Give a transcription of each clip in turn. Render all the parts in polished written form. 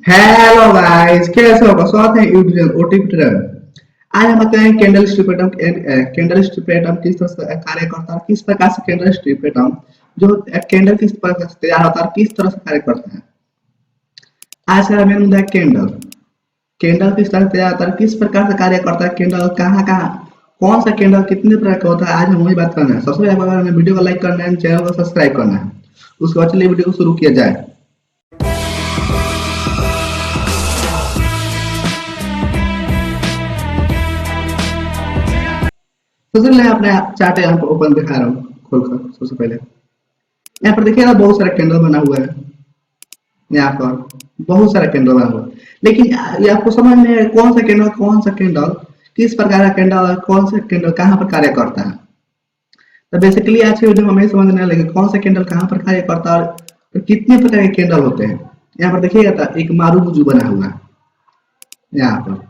Hello guys, कैसे हो? स्वागत है यूट्यूब चैनल ओटीपी ट्रेड। आज हम बताते हैं कैंडल स्ट्रिप एटम किस तरह से कार्य करता है, किस प्रकार से कैंडल स्ट्रिप एटम जो कैंडल किस प्रकार से तैयार होता है, किस तरह से कार्य करता है। आज का मेन मुद्दा है कैंडल। कैंडल किस तरह से तैयार होता है, किस प्रकार से कार्य करता है, कैंडल कहाँ कहाँ, कौन सा कैंडल कितने प्रकार का होता है, आज हम वही बात करना है। सबसे पहले अगर हमें वीडियो को लाइक करना है, चैनल को सब्सक्राइब करना है। उसके बाद चलिए वीडियो को शुरू किया जाए। सबसे पहले अपने चार्ट यहाँ पर ओपन दिखा रहा हूँ खोलकर। सबसे पहले यहाँ पर देखिएगा बहुत सारा कैंडल बना हुआ है। यहाँ पर बहुत सारा कैंडल बना हुआ है, लेकिन ये आपको समझ में कौन सा कैंडल किस प्रकार का कैंडल, कौन सा कैंडल कहाँ पर कार्य करता है। तो बेसिकली आज की वीडियो में हमें समझने लगे कौन सा कैंडल कहाँ पर कार्य करता है और कितने प्रकार के कैंडल होते हैं। यहाँ पर देखिएगा था एक मारूबुजू बना हुआ है। यहाँ पर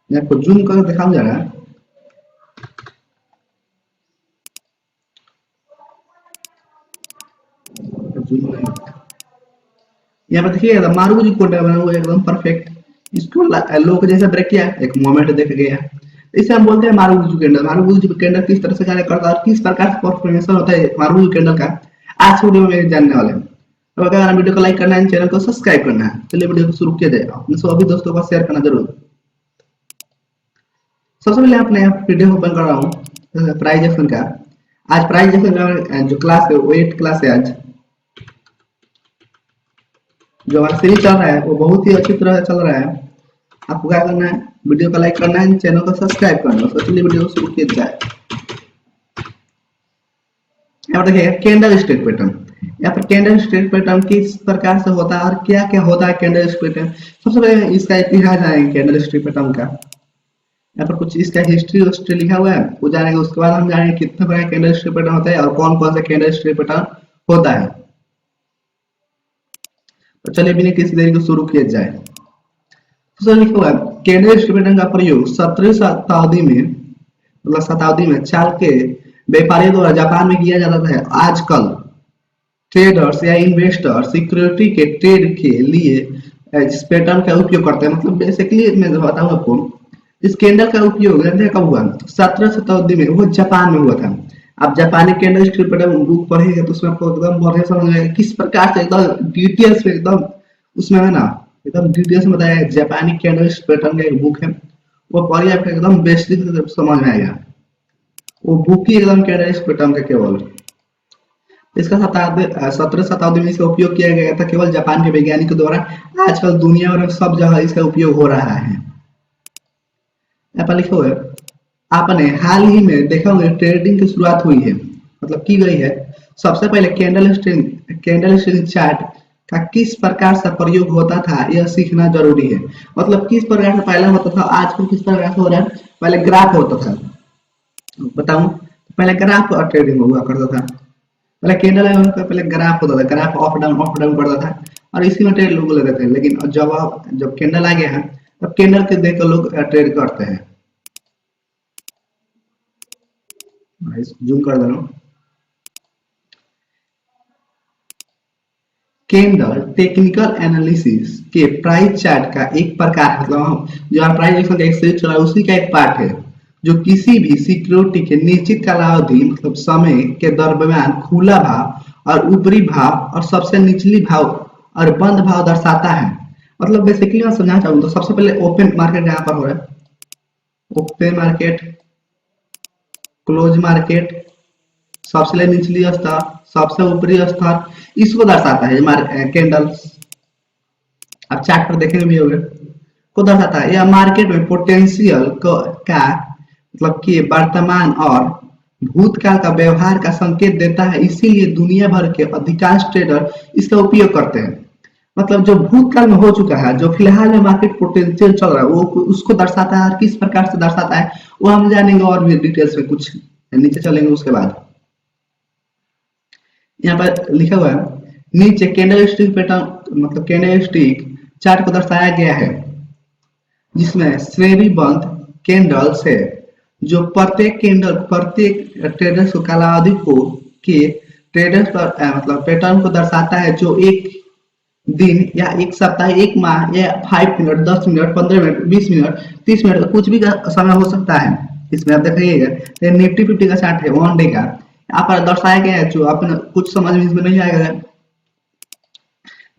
मैं आपको जूम कर दिखाऊं जा रहा है। यहाँ पर देखिए मारूबुजू कोटा बना हुआ है एकदम परफेक्ट। इसको लोग जैसे ब्रेक किया, एक मोमेंट देख गया, इसे हम बोलते हैं मारूबुजू कैंडल। मारूबुजू कैंडल किस तरह से कार्य करता है और किस प्रकार से परफॉर्मेशन होता है मारूबुजू कैंडल का, आज वीडियो में जानने वाले हैं। तो अगर वीडियो को लाइक करना है, चैनल को सब्सक्राइब करना है, चलिए वीडियो को शुरू किया जाए। अपने सभी दोस्तों को शेयर करना जरूर। सबसे पहले अपने वीडियो ओपन कर रहा हूँ प्राइजेशन का। आज प्राइजेशन का जो क्लास है वो 8 क्लास है। आज जो हमारा सीरीज चल रहा है वो बहुत ही अच्छी तरह से चल रहा है। आपको क्या करना है, वीडियो को लाइक करना है, चैनल को सब्सक्राइब करना है। तो चलिए वीडियो को शुरू किया जाए। यहाँ पर देखिए कैंडल स्टिक पैटर्न। यहाँ पर कैंडल स्टिक पैटर्न किस प्रकार से होता है और क्या क्या होता है कैंडल स्टिक पैटर्न। सबसे पहले इसका इतिहास जानेंगे कैंडल स्टिक पैटर्न का। यहाँ पर कुछ इसका हिस्ट्री लिखा हुआ है वो जानेंगे। उसके बाद हम जानेंगे कितने प्रकार कैंडल स्टिक पैटर्न होता है और कौन कौन सा कैंडल स्टिक पैटर्न होता है। तो चलिए बिना किसी देरी को शुरू किया जाए। तो लिखा हुआ है कैंडल स्टिक पैटर्न का प्रयोग 17वीं शताब्दी में, मतलब शताब्दी में चाल के व्यापारियों द्वारा जापान में किया जाता था। आजकल ट्रेडर्स या इन्वेस्टर सिक्योरिटी के ट्रेड के लिए इस पैटर्न का उपयोग करते हैं। मतलब बेसिकली मैं बताऊं आपको, इस कैंडल का उपयोग कब हुआ, 17वीं शताब्दी में, वो जापान में हुआ था। आप जापानी कैंडल स्टिक पैटर्न बुक पढ़ेंगे तो उसमें आपको एकदम बढ़िया समझ में आएगा किस प्रकार से एकदम डिटेल्स में, एकदम उसमें है ना, एकदम डिटेल्स में बताया है। जापानी कैंडल स्टिक पैटर्न का एक बुक है, वो पढ़िए, आपको एकदम बेसिक समझ में आएगा। वो बुक ही एकदम कैंडल स्टिक पैटर्न का केवल इसका 17वीं शताब्दी में इसका उपयोग किया गया था केवल जापान के वैज्ञानिकों द्वारा। आजकल दुनिया भर में सब जगह इसका उपयोग हो रहा है। यहाँ पर लिखा हुआ है आपने हाल ही में देखा होगा ट्रेडिंग की शुरुआत हुई है, मतलब की गई है। सबसे पहले कैंडल स्टिक चार्ट का किस प्रकार से प्रयोग होता था यह सीखना जरूरी है। मतलब किस प्रकार से पहले होता था, आजकल किस प्रकार से हो रहा है। पहले ग्राफ होता था, बताऊं, पहले ग्राफ और ट्रेडिंग हुआ करता था। पहले कैंडल पहले ग्राफ होता था, ग्राफ अप डाउन करता था और इसी में ट्रेड लोग लेते थे। लेकिन जब कैंडल आ गया है तब कैंडल के देखकर लोग ट्रेड करते हैं। जूम कर दे रहा हूं। कैंडल टेक्निकल एनालिसिस के प्राइस चार्ट का एक प्रकार, मतलब जो प्राइस एक्शन का एक्सरसाइज चला उसी का एक पार्ट है, जो किसी भी सिक्योरिटी के निश्चित कालावधि, मतलब समय के दरमियान खुला भाव और ऊपरी भाव और सबसे निचली भाव और बंद भाव दर्शाता है। मतलब बेसिकली मैं समझना चाहूँ तो सबसे पहले ओपन मार्केट यहाँ पर हो रहा है, ओपन मार्केट, क्लोज मार्केट, सबसे निचली स्तर, सबसे ऊपरी स्तर, इसको दर्शाता है कैंडल। आप चार्ट पर देखेंगे भी होंगे, को दर्शाता है। यह मार्केट में पोटेंशियल का मतलब कि वर्तमान और भूतकाल का व्यवहार का संकेत देता है। इसीलिए दुनिया भर के अधिकांश ट्रेडर इसका उपयोग करते हैं। मतलब जो भूतकाल में हो चुका है, जो फिलहाल में मार्केट पोटेंशियल चल रहा है, वो उसको दर्शाता है। और किस प्रकार से दर्शाता है वो हम जानेंगे और भी डिटेल्स में, कुछ नीचे चलेंगे उसके बाद। यहाँ पर लिखा हुआ है नीचे कैंडल स्टिक पैटर्न, मतलब कैंडल स्टिक चार्ट को दर्शाया गया है जिसमें श्रेणीबद्ध कैंडल्स है, जो प्रत्येक ट्रेडर्स को कालावधि को के ट्रेडर्स पर मतलब पैटर्न को दर्शाता है, जो एक दिन या एक सप्ताह, एक माह या 5 minute, 10 minute, 15 minute, 20 minute, 30 minute, कुछ भी का समय हो सकता है। इसमें आप देखिएगा तो निफ्टी 50 का चार्ट है 1 डे का, यहाँ पर दर्शाया गया है। जो आपने कुछ समझ में इसमें नहीं आएगा,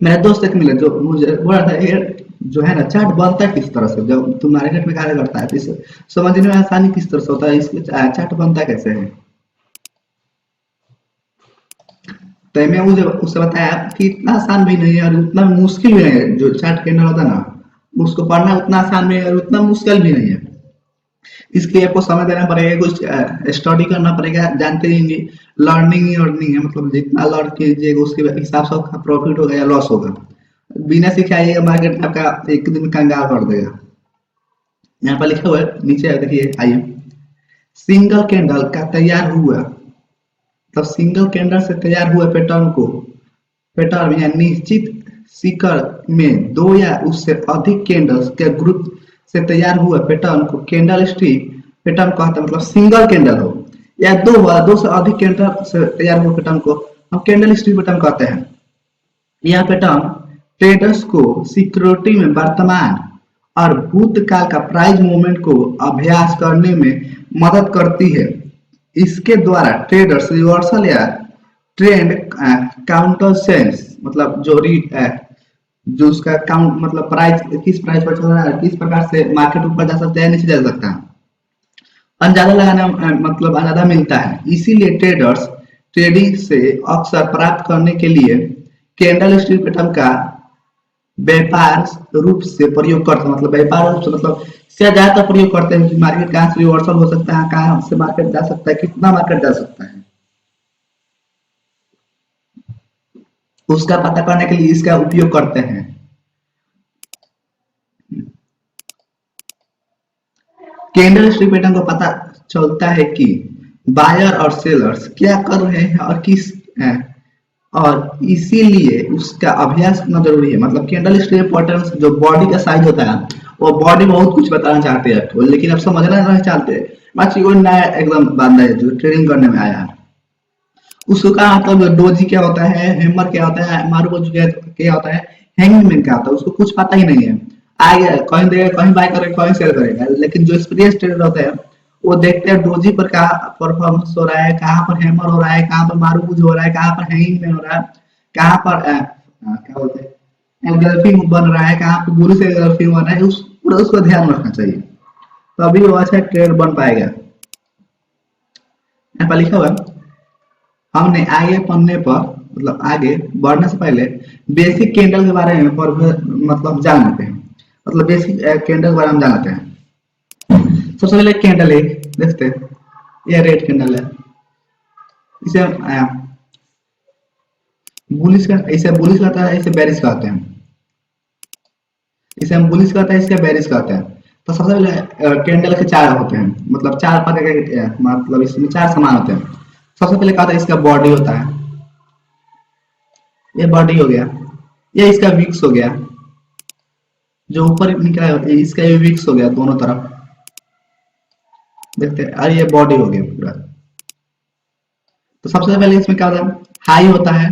मेरा दोस्त एक मिला जो मुझे बोला था ये जो है ना चार्ट बनता है किस तरह से, जब तुम मार्केट में कार्य करता है तो इसे समझने में आसानी किस तरह से होता है, इसके चार्ट बनता कैसे है। तो मैं मुझे उससे बताया कि इतना आसान भी नहीं है और उतना मुश्किल भी नहीं है। जो चार्ट कैंडल होता है ना उसको पढ़ना उतना आसान भी है और उतना मुश्किल भी नहीं है। इसके लिए आपको समय देना पड़ेगा, कुछ स्टडी करना पड़ेगा। जानते ही लर्निंग ही अर्निंग है, मतलब जितना लर्न कीजिएगा उसके हिसाब से आपका प्रॉफिट होगा या लॉस होगा। बिना सीखे आइएगा मार्केट आपका एक दिन में कंगाल कर देगा। यहाँ पर लिखा हुआ है नीचे देखिए, आइए। सिंगल कैंडल का तैयार हुआ, तब सिंगल कैंडल से तैयार हुए पैटर्न को, पैटर्न या निश्चित शिखर में दो या उससे अधिक कैंडल्स के ग्रुप से तैयार हुआ पैटर्न को कैंडल स्टिक पैटर्न कहते हैं। मतलब सिंगल कैंडल हो या दो से अधिक कैंडल से तैयार हुआ पैटर्न को हम कैंडल स्टिक पैटर्न कहते हैं। यह पैटर्न ट्रेडर्स को सिक्योरिटी में वर्तमान और भूतकाल का प्राइस मूवमेंट को अभ्यास करने में मदद करती है। इसके द्वारा ट्रेडर्स रिवर्सल या ट्रेंड काउंटर सेंस, मतलब जो उसका काउंट मतलब प्राइस किस प्राइस पर चल रहा है, किस प्रकार से मार्केट ऊपर जा सकता है नीचे जा सकता है, अंदाजा लगाना मतलब अंदाजा मिलता है। इसीलिए ट्रेडर्स ट्रेडिंग से अक्सर प्राप्त करने के लिए कैंडल स्टिक पैटर्न का व्यापार रूप से प्रयोग करते हैं। मतलब व्यापार रूप से मतलब से ज्यादातर प्रयोग करते हैं कि मार्केट कहाँ से रिवर्सल हो सकता है, कहाँ से मार्केट जा सकता है, कितना मार्केट जा सकता है, उसका पता करने के लिए इसका उपयोग करते हैं। कैंडल स्टिक पैटर्न को पता चलता है कि बायर और सेलर्स क्या कर रहे हैं और किस है, और इसीलिए उसका अभ्यास करना जरूरी है। मतलब कैंडल स्टिक पैटर्न जो बॉडी का साइज होता है वो बॉडी बहुत कुछ बताना चाहते हैं तो, लेकिन अब समझना नहीं चाहते। बाकी कोई नया एकदम बंदा है जो ट्रेडिंग करने में आया है, उसको कहा मतलब डोजी क्या होता है, हैमर क्या होता है, मारुकोजी क्या होता है, हैंगमैन क्या होता है, उसको कुछ पता ही नहीं है। आगे कहीं देगा, कहीं बाय करेगा, कहीं सेल करेगा। लेकिन जो एक्सपीरियंस ट्रेडर होते हैं वो देखते हैं डोजी पर कहाँ परफॉर्मेंस हो रहा है, कहाँ पर हैमर हो रहा है, कहाँ पर मारुकुज हो रहा है, कहाँ पर हैंगमैन हो रहा है, कहाँ पर क्या बोलते हैं एंगल्फिंग बन रहा है, कहाँ पर बुल से एंगल्फिंग बन रहा है, उस पूरा उसको ध्यान रखना चाहिए, तभी वो अच्छा ट्रेड बन पाएगा। यहाँ पर लिखा हुआ है हमने आगे पढ़ने पर मतलब आगे बढ़ने से पहले बेसिक कैंडल के बारे में मतलब जान लेते हैं। मतलब बेसिक कैंडल के बारे में जान लेते हैं। सबसे पहले कैंडल एक देखते हैं, यह रेड कैंडल है, इसे हम बुलिश का, इसे बुलिश कहता है, इसे बेरिश कहते हैं। इसे हम बुलिश कहते हैं, इसे बेरिश कहते हैं। तो सबसे पहले कैंडल के चार होते हैं, मतलब चार प्रकार के, मतलब इसमें चार समान होते हैं। सबसे पहले कहा था इसका बॉडी होता है, ये बॉडी हो गया, ये इसका विक्स हो गया, जो ऊपर निकला है इसका ये विक्स हो गया दोनों तरफ, देखते हैं। और ये बॉडी हो गया पूरा। तो सबसे पहले इसमें क्या होता है, हाई होता है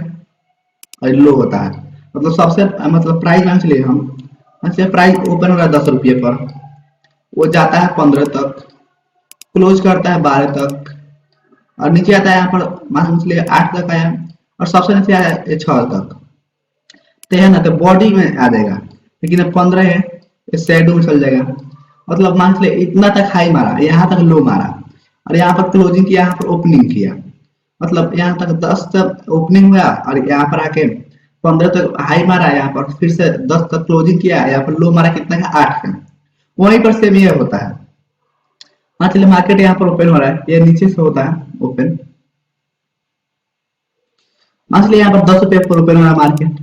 और लो होता है। मतलब सबसे मतलब प्राइस मान चलिए हम, प्राइस ओपन हो रहा है 10 रुपये पर, वो जाता है 15 तक, क्लोज करता है 12 तक, और नीचे आता है यहाँ पर मान चलिए 8 तक आया, और सबसे नीचे आया 6 तक। तो है ना, तो बॉडी में आ जाएगा, लेकिन अब 15 है शेडो में चल जाएगा। मतलब मान चलिए इतना तक हाई मारा, यहाँ तक लो मारा, और यहाँ पर क्लोजिंग किया, यहाँ पर ओपनिंग किया। मतलब यहाँ तक 10 तक ओपनिंग हुआ और यहाँ पर आके 15 तक हाई मारा, यहाँ पर फिर से 10 तक क्लोजिंग किया, यहाँ पर लो मारा कितना का 8 का। वहीं पर सेम ये होता है। हाँ चलिए मार्केट यहाँ पर ओपन हो रहा है, ये नीचे से होता है ओपन, मान चलिए यहाँ पर 10 रुपये पर ओपन हो रहा है मार्केट,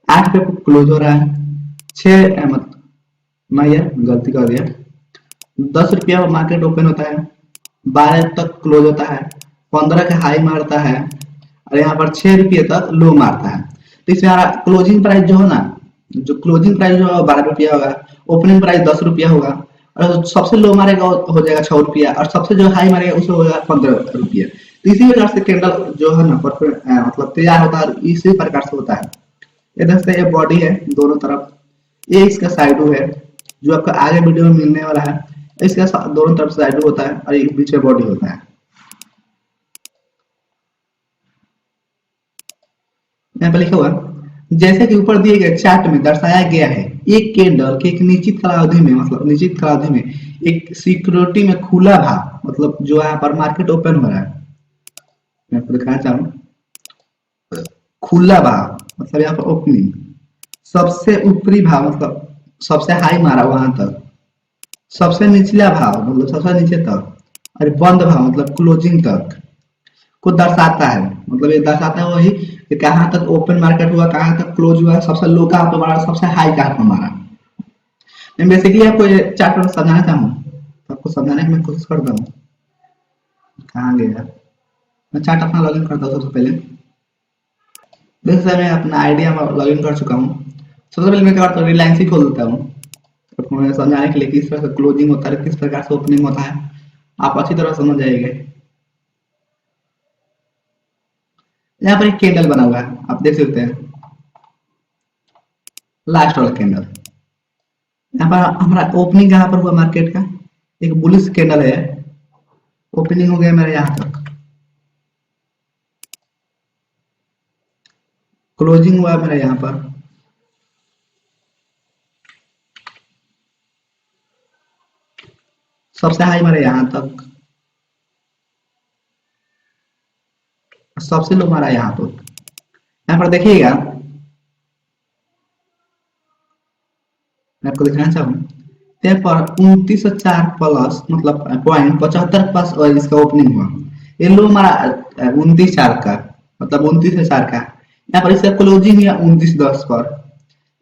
8 पे क्लोज हो रहा है, 6 मतलब मैं ये गलती कर दिया, 10 रुपया मार्केट ओपन होता है, 12 तक क्लोज होता है, 15 का हाई मारता है, और यहाँ पर 6 रुपये तक लो मारता है। तो इसमें हमारा क्लोजिंग प्राइस जो है ना, जो क्लोजिंग प्राइस जो 12 रुपया होगा, ओपनिंग प्राइस 10 रुपया होगा, और सबसे लो मारेगा हो जाएगा 6 रुपया, और सबसे जो हाई मारेगा उसे होगा 15 रुपया। तो इसी प्रकार से कैंडल जो है ना मतलब तैयार होता है, इसी प्रकार से होता है। इधर से ये बॉडी है दोनों तरफ, ये इसका साइड है जो आपका आगे वीडियो में मिलने वाला है। इसका दोनों तरफ साइड होता है और एक बीच में बॉडी होता है। यहाँ पर लिखा हुआ जैसे कि ऊपर दिए गए चार्ट में दर्शाया गया है, एक कैंडल के एक निश्चित कालावधि में, मतलब निश्चित कालावधि में एक सिक्योरिटी में खुला भाव, मतलब जो यहाँ पर मार्केट ओपन हो रहा है, मैं आपको दिखाना चाहूँ, खुला भाव मतलब यहाँ पर ओपनिंग, सबसे ऊपरी भाव मतलब सबसे हाई मारा वहां तक, सबसे निचला भाव मतलब सबसे नीचे तक, और बंद भाव मतलब क्लोजिंग तक को दर्शाता है। मतलब ये दर्शाता है वही कि कहाँ तक ओपन मार्केट हुआ, कहाँ तक क्लोज हुआ, सबसे लो कहाँ पर मारा, सबसे हाई कहाँ पर मारा। मैं बेसिकली आपको ये चार्ट में समझाना चाहूँ, तो आपको समझाने की मैं कोशिश करता हूँ। कहाँ गया, मैं चार्ट अपना लॉगिन करता हूँ सबसे पहले। वैसे मैं अपना आईडिया में लॉगिन कर चुका हूँ। सबसे पहले मैं क्या करता हूँ, रिलायंस ही खोल देता हूँ तो समझाने के लिए किस तरह से क्लोजिंग होता है, किस प्रकार से ओपनिंग होता है, आप अच्छी तरह समझ जाएंगे। यहाँ पर एक कैंडल बना हुआ है, आप देख सकते हैं, लास्ट वाला कैंडल। यहाँ पर हमारा ओपनिंग कहाँ पर हुआ मार्केट का, एक बुलिश कैंडल है, ओपनिंग हो गया मेरा यहाँ तक, क्लोजिंग हुआ मेरा यहाँ पर, सबसे हाई मेरा यहाँ तक, सबसे लो मारा यहाँ पर। यहाँ पर देखिएगा, मैं आपको दिखाना चाहूँ, यहाँ पर 2904 प्लस मतलब पॉइंट 75 प्लस और इसका ओपनिंग हुआ। ये लो हमारा 29/4 का, मतलब 29/4 का। यहाँ पर इसका क्लोजिंग है 29/10 पर।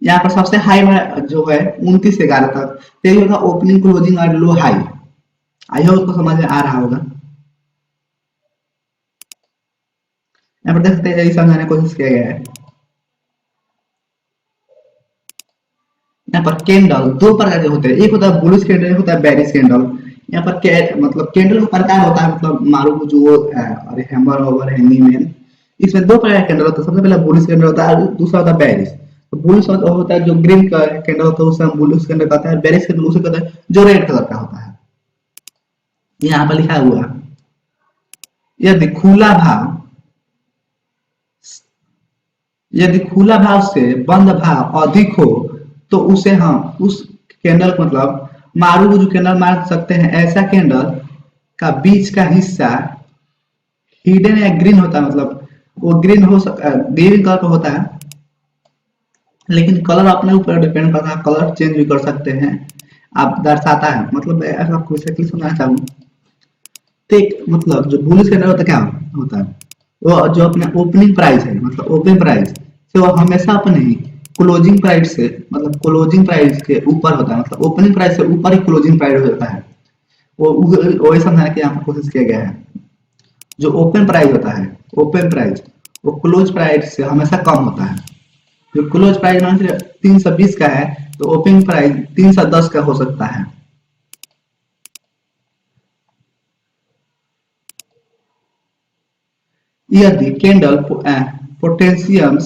यहाँ पर सबसे हाई हमारा जो है 29/11 तक, तो ये होगा ओपनिंग क्लोजिंग और लो हाई। आई होप उसको समझ में आ रहा होगा। यहाँ पर देख सकते हैं, यही समझाने की कोशिश किया गया है। यहाँ पर कैंडल दो प्रकार के होते हैं, एक होता है बुलिश कैंडल, एक होता है बेरिश कैंडल। यहाँ पर मतलब कैंडल का प्रकार होता है, मतलब मारू जो अरे हैमर ओवर हैंगी मैन, इसमें दो प्रकार के कैंडल होता है। सबसे पहले बुलिश कैंडल होता है, दूसरा होता है बेरिश। तो बुलिश होता है जो ग्रीन कैंडल होता है, उसे हम बुलिश कैंडल कहते हैं। बेरिश कैंडल उसे कहते हैं जो रेड कलर का होता है। यहाँ पर लिखा हुआ यदि खुला भाव, यदि खुला भाव से बंद भाव अधिक हो तो उसे हम उस कैंडल मतलब मारू जो कैंडल मार सकते हैं। ऐसा कैंडल का बीच का हिस्सा हिडन या ग्रीन होता है, मतलब वो ग्रीन हो ग्रीन कलर का होता है, लेकिन कलर अपने ऊपर डिपेंड करता है, कलर चेंज भी कर सकते हैं। आप दर्शाता है, मतलब ऐसा कुछ समझना चाहूँ तो मतलब जो बुलिश कैंडल होता है क्या होता है, वो जो अपने ओपनिंग प्राइस है, मतलब ओपन प्राइस से वो हमेशा अपने क्लोजिंग प्राइस से, मतलब क्लोजिंग प्राइस के ऊपर होता है, मतलब ओपनिंग प्राइस से ऊपर ही क्लोजिंग प्राइस होता है। वो वही समझाने की यहाँ पर कोशिश किया गया है। जो ओपन प्राइस होता है, ओपन प्राइस वो क्लोज प्राइस से हमेशा कम होता है। जो क्लोज प्राइस मान लीजिए 320 का है, तो ओपनिंग प्राइस 310 का हो सकता है। यदि कैंडल पोटेंशियम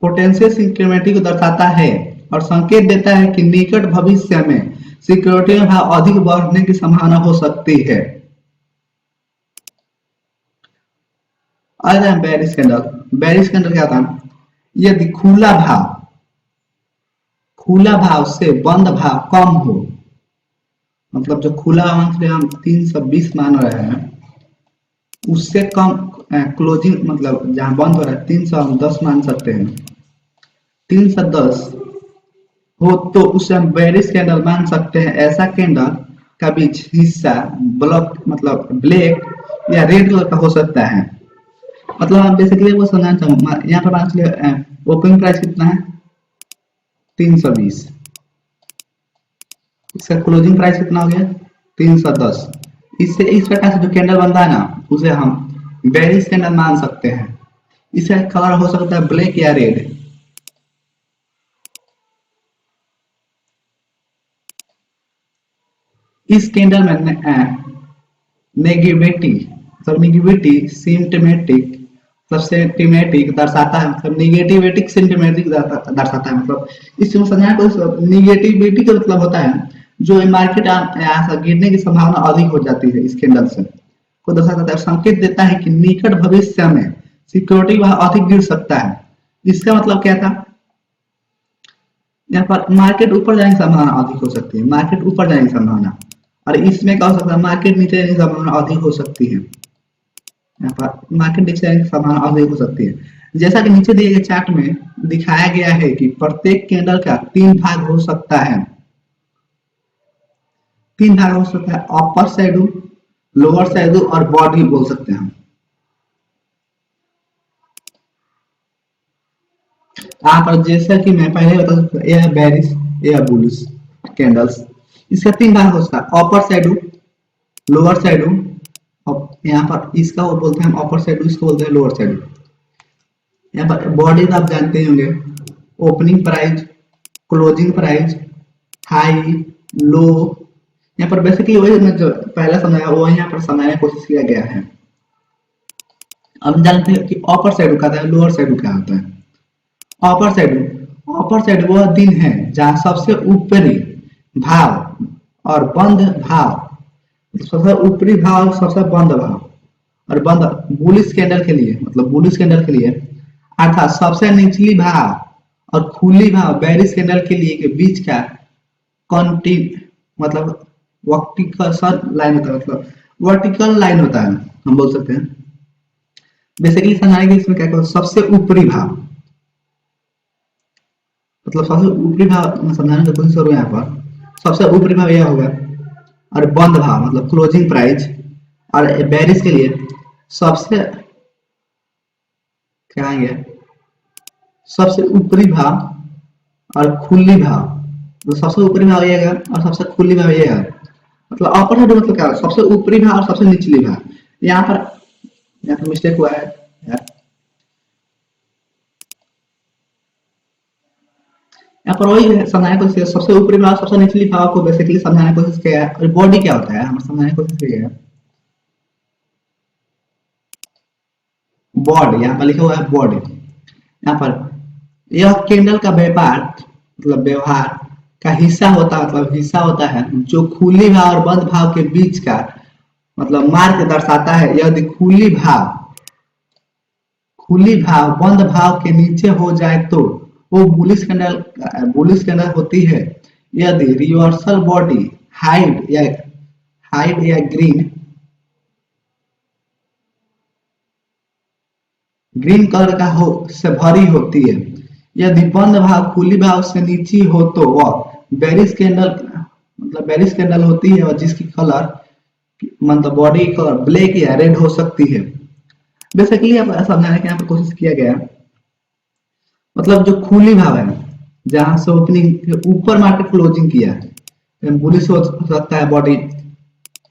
पोटेंशियल सिक्योरिटी को दर्शाता है और संकेत देता है कि निकट भविष्य में सिक्योरिटी में भाव अधिक बढ़ने की संभावना हो सकती है। आज बेरिश कैंडल, बेरिश कैंडल क्या था, यदि खुला भाव से बंद भाव कम हो, मतलब जो खुला भाव से हम 320 मान रहे हैं उससे कम क्लोजिंग, मतलब जहां बंद हो रहा है 310 मान सकते हैं, 310 हो तो उसे हम बेरिश कैंडल मान सकते हैं। ऐसा कैंडल का बीच हिस्सा ब्लॉक मतलब ब्लैक या रेड कलर का हो सकता है। मतलब आप बेसिकली वो समझना चाहूँ, यहाँ पर मान लीजिए ओपनिंग प्राइस कितना है 320, इसका क्लोजिंग प्राइस कितना हो गया 310। इससे इस प्रकार से जो कैंडल बनता है ना, उसे हम बेरिश कैंडल मान सकते हैं। इसका कलर हो सकता है ब्लैक या रेड। इस कैंडल में नेगेटिविटी मतलब निगेटिविटी सिम्टमेटिक मतलब सिम्टमेटिक दर्शाता है, मतलब निगेटिविटी सिम्टमेटिक दर्शाता है, मतलब इस समझना को निगेटिविटी का मतलब होता है जो मार्केट यहाँ से गिरने की संभावना अधिक हो जाती है इस कैंडल से को दर्शाता है, संकेत देता है कि निकट भविष्य में सिक्योरिटी वह अधिक गिर सकता है। इसका मतलब क्या था, यहाँ पर मार्केट ऊपर जाने की संभावना अधिक हो सकती है, मार्केट ऊपर जाने की संभावना, और इसमें क्या हो सकता है मार्केट नीचे जाने की संभावना अधिक हो सकती है, यहाँ पर मार्केट नीचे जाने की संभावना अधिक हो सकती है। जैसा कि नीचे दिए गए चार्ट में दिखाया गया है कि प्रत्येक कैंडल का 3 भाग हो सकता है, 3 भाग हो सकता है, अपर शैडो, लोअर शैडो और बॉडी बोल सकते हैं। यहाँ पर जैसा कि मैं पहले बता सकता हूँ, यह बेरिश यह बुलिश कैंडल्स, इसका 3 भाग हो सकता है, अपर शैडो, लोअर शैडो, यहाँ पर इसका वो बोलते हैं अपर शैडो, इसको बोलते हैं लोअर शैडो। यहाँ पर बॉडी आप जानते होंगे, opening price, closing price, high, low, यहाँ पर बेसिकली वही मैं जो पहला समझाया वो यहाँ पर समझाने की कोशिश किया गया है। अब जानते हैं कि अपर शैडो क्या होता है, लोअर शैडो क्या होता है। अपर साइड वह दिन है जहां सबसे ऊपरी भाव और बंद भाव, सबसे ऊपरी भाव और सबसे बंद भाव और बंद बुलिश कैंडल के लिए, मतलब बुलिश कैंडल के लिए अर्थात सबसे निचली भाव और खुली भाव बेरिश कैंडल के लिए के बीच का कॉन्टी मतलब वर्टिकल लाइन होता है, मतलब वर्टिकल लाइन होता है, हम बोल सकते हैं। बेसिकली समझाने के इसमें क्या सबसे ऊपरी भाव, मतलब सबसे ऊपरी भाव मैं समझाने की कोशिश करूँ यहाँ पर, सबसे ऊपरी भाव यह होगा और बंद भाव मतलब क्लोजिंग प्राइस, और बेरिश के लिए सबसे क्या आएंगे, सबसे ऊपरी भाव और खुली भाव, तो सबसे ऊपरी भाव ये है और सबसे खुली भाव ये है, मतलब अपर साइड मतलब क्या सबसे ऊपरी भाव और सबसे निचली भाव। यहाँ पर मिस्टेक हुआ है यार, यहाँ पर वही समझाने की कोशिश, सबसे ऊपरी भाव सबसे निचली भाव को बेसिकली समझाने की कोशिश किया है। और बॉडी क्या होता है हम समझाने की कोशिश किया है। बॉडी यहाँ पर लिखा हुआ है बॉडी, यहाँ पर यह कैंडल का व्यापार मतलब व्यवहार का हिस्सा होता है, मतलब हिस्सा होता है जो खुली भाव और बंद भाव के बीच का मतलब मार्ग दर्शाता है। यदि खुली भाव बंद भाव के नीचे हो जाए तो वो बुलिश कैंडल होती है। यदि रिवर्सल बॉडी हाइड या ग्रीन कलर का हो से भरी होती है, यदि बंद भाव खुली भाव से नीची हो तो वह बेरिश कैंडल मतलब बेरिश कैंडल होती है और जिसकी कलर मतलब बॉडी कलर ब्लैक या रेड हो सकती है। बेसिकली अब समझाने की यहाँ पे कोशिश किया गया, मतलब जो खुली भाव है जहां से ओपनिंग के ऊपर मार्केट क्लोजिंग किया है, बुलिश हो सकता है बॉडी,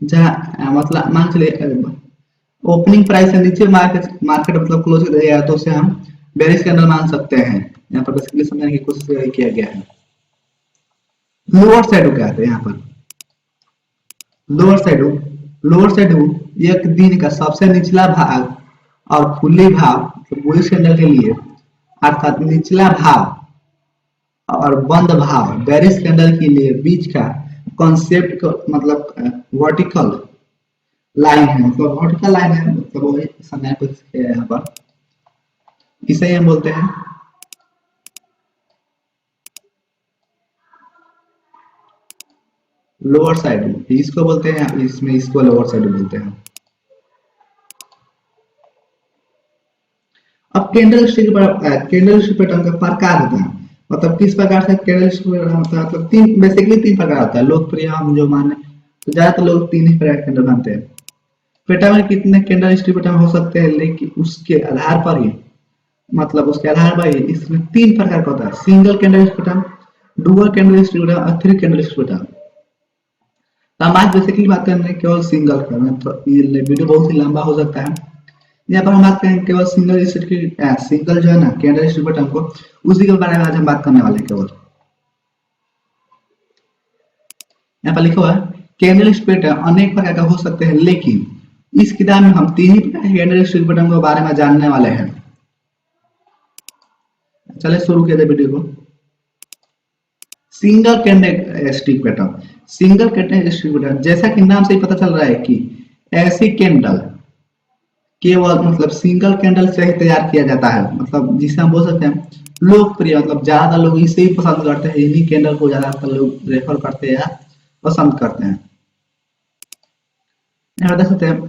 जहां मतलब मान चलिए ओपनिंग प्राइस से नीचे मार्केट मतलब क्लोज गया तो उसे हम बेरिश कैंडल मान सकते हैं। यहाँ पर बेसिकली समझाने की कोशिश किया गया है। लोअर शैडो क्या है, यहाँ पर लोअर शैडो एक दिन का सबसे निचला भाग और खुली भाव तो बुलिश कैंडल के लिए अर्थात निचला भाव और बंद भाव बेरिश कैंडल के लिए बीच का कॉन्सेप्ट मतलब वर्टिकल लाइन है, मतलब वर्टिकल लाइन है, मतलब वही समझाने की कोशिश किया है यहाँ पर। इसे ही हम बोलते हैं लोअर साइड, इसको बोलते हैं इसमें, इसको लोअर साइड बोलते हैं। अब कैंडल स्टिक पैटर्न का प्रकार होता है, मतलब किस प्रकार से कैंडल स्टिक पैटर्न होता है, मतलब बेसिकली 3 प्रकार होता है। लोकप्रिय हम जो माने तो ज्यादातर लोग 3 ही प्रकार कैंडल मानते हैं। पैटर्न में कितने कैंडल स्टिक पैटर्न हो सकते हैं, लेकिन उसके आधार पर ही मतलब उसके आधार पर ही इसमें 3 प्रकार का होता है, single candle stick pattern, dual candle stick pattern और 3 कैंडल स्टिक पैटर्न। तो हम आज बेसिकली बात करेंगे केवल सिंगल का, तो ये वीडियो बहुत ही लंबा हो सकता है। यहाँ पर हम बात करेंगे केवल सिंगल जो है ना कैंडल स्टिक पैटर्न को, उसी के बारे में आज हम बात करने वाले हैं केवल। यहाँ पर लिखा हुआ है कैंडल स्टिक पैटर्न अनेक प्रकार का हो सकते हैं, लेकिन इस किताब में हम 3 ही प्रकार के कैंडल स्टिक पैटर्न के बारे में जानने वाले हैं। चलिए शुरू किया जाए वीडियो को। Single candle stick pattern. Single candle stick pattern, जैसा कि नाम से ही पता चल रहा है कि ऐसी कैंडल केवल मतलब सिंगल कैंडल से ही तैयार किया जाता है, मतलब जिसे हम बोल सकते हैं लोकप्रिय, मतलब ज्यादा लोग इसे ही पसंद करते हैं, इन्हीं कैंडल को ज्यादातर लोग रेफर करते हैं या पसंद करते हैं। यहाँ देख सकते हैं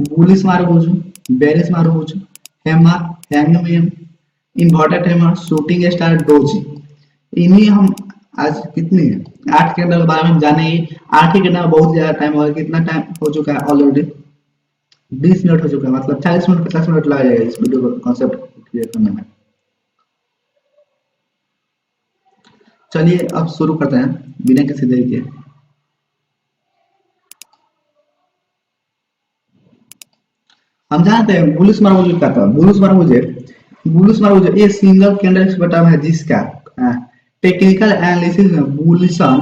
bullish marubozu, bearish marubozu, hammer, hangman, inverted hammer, shooting star, doji. इन्हीं हम आज कितनी 8 कैंडल के बारे में जाने। 8 ही कैंडल बहुत ज्यादा टाइम हो गया। कितना टाइम हो चुका है ऑलरेडी? 20 मिनट हो चुका है, मतलब 40 मिनट 50 मिनट लग जाएगा इस वीडियो को कॉन्सेप्ट क्लियर करने में। चलिए अब शुरू करते हैं बिना किसी देरी के। हम जानते हैं बुलिश मारुबुजु क्या था। बुलिश मारुबुजु ये सिंगल कैंडल पैटर्न है जिसका टेक्निकल एनालिसिस में बुलिशन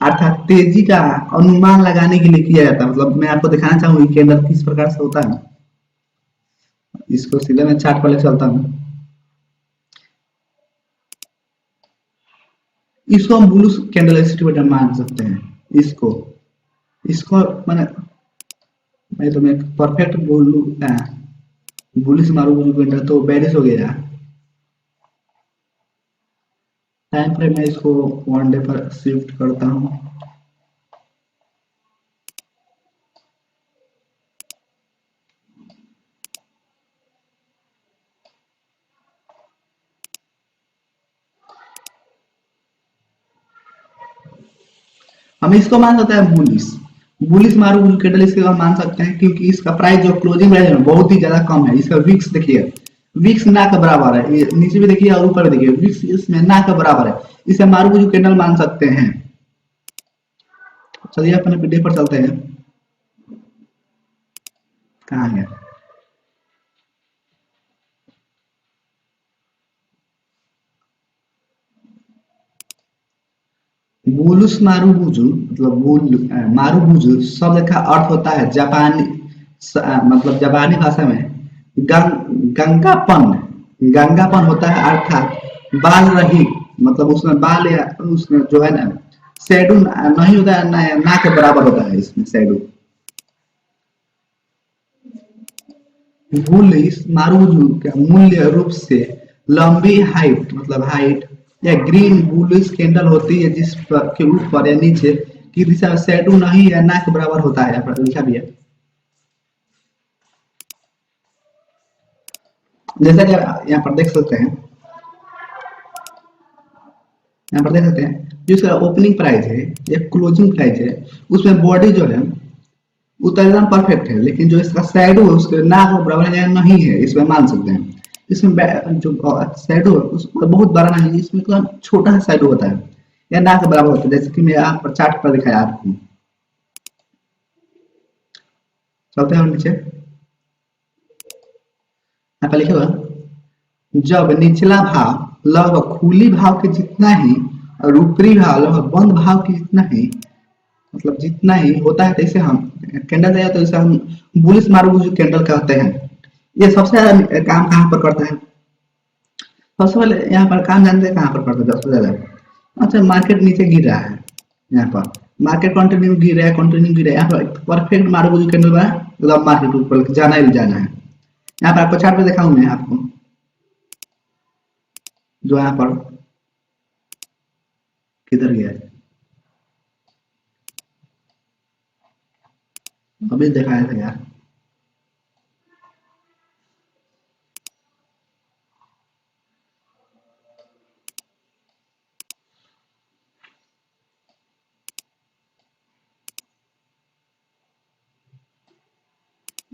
अर्थात तेजी का अनुमान लगाने के लिए किया जाता है। मतलब मैं आपको दिखाना चाहूंगी कैंडल किस प्रकार से होता है। इसको सीधे मैं चार्ट पर ले चलता हूँ। इसको हम बुलिश कैंडल स्टिक पैटर्न मान सकते हैं। इसको इसको मैंने मैं तो मैं परफेक्ट बोलूं बुलिश मारुबुजु कैंडल तो बेरिश हो गया। टाइम फ्रेम में इसको 1 डे पर शिफ्ट करता हूँ। हम इसको मान सकते हैं बुलिश मारुबुजु कैंडल इसके हम मान सकते हैं क्योंकि इसका प्राइस जो क्लोजिंग प्राइस है बहुत ही ज्यादा कम है। इसका विक्स देखिए, विक्स ना के बराबर है, ये नीचे भी देखिए और ऊपर भी देखिए, विक्स इसमें ना के बराबर है। इसे मारुबुजु कैंडल मान सकते हैं। चलिए अपने वीडियो पर चलते हैं। कहाँ है? बुलिश मारुबुजु मतलब मारुबुजु शब्द का अर्थ होता है जापानी मतलब जापानी भाषा में गंगापन। गंगापन होता है अर्थात बाल रहित, मतलब उसमें बाल या उसमें जो है ना शेडो नहीं होता है, ना के बराबर होता है इसमें शेडो। बुलिश मारुबुजु का मूल्य रूप से लंबी हाइट मतलब हाइट या ग्रीन बुलिश कैंडल होती है जिस पर के ऊपर या नीचे की दिशा शेडो नहीं या ना के बराबर होता है। यहाँ पर लिखा भी है। जैसा कि यहाँ पर देख सकते हैं, यहाँ पर देख सकते हैं जो इसका ओपनिंग प्राइस है या क्लोजिंग प्राइस है उसमें बॉडी जो है वो तो एकदम परफेक्ट है, लेकिन जो इसका शैडो है उसके ना को बराबर है नहीं है, इसमें मान सकते हैं। इसमें जो शैडो है उसका बहुत बड़ा नहीं है, इसमें तो छोटा सा शैडो होता है या ना के बराबर होता है, जैसे कि मैं यहाँ पर चार्ट पर दिखाया आपको। चलते हैं नीचे। यहाँ पर लिखा हुआ जब निचला भाव लगभग खुली भाव के जितना ही और ऊपरी भाव लगभग बंद भाव के जितना ही मतलब जितना ही होता है, तो इसे हम कैंडल है, तो इसे हम बुलिश मारुबुजु कैंडल कहते हैं। ये सबसे ज्यादा काम कहाँ पर करता है? सबसे पहले यहाँ पर काम जानते हैं कहाँ पर करता है सबसे ज्यादा? अच्छा, मार्केट नीचे गिर रहा है, यहाँ पर मार्केट कंटिन्यू गिर रहा है, कंटिन्यू गिर रहा है, यहाँ पर परफेक्ट मारुबुजु कैंडल बना एकदम मार्केट ऊपर जाना ही जाना है। यहाँ पर आपको चार्ट पे दिखाऊं मैं आपको, जो यहाँ पर किधर गया है अभी दिखाया था यार।